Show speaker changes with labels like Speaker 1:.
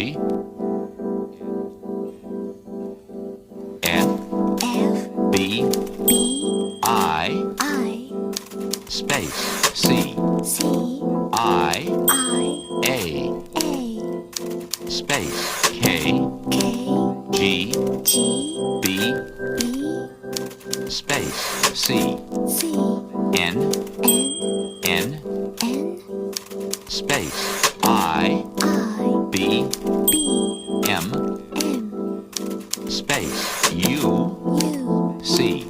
Speaker 1: Slowly. F, B, I, space, C, I, A, space, K, G, B, space, C, N, space, I, B, M, space, U, C,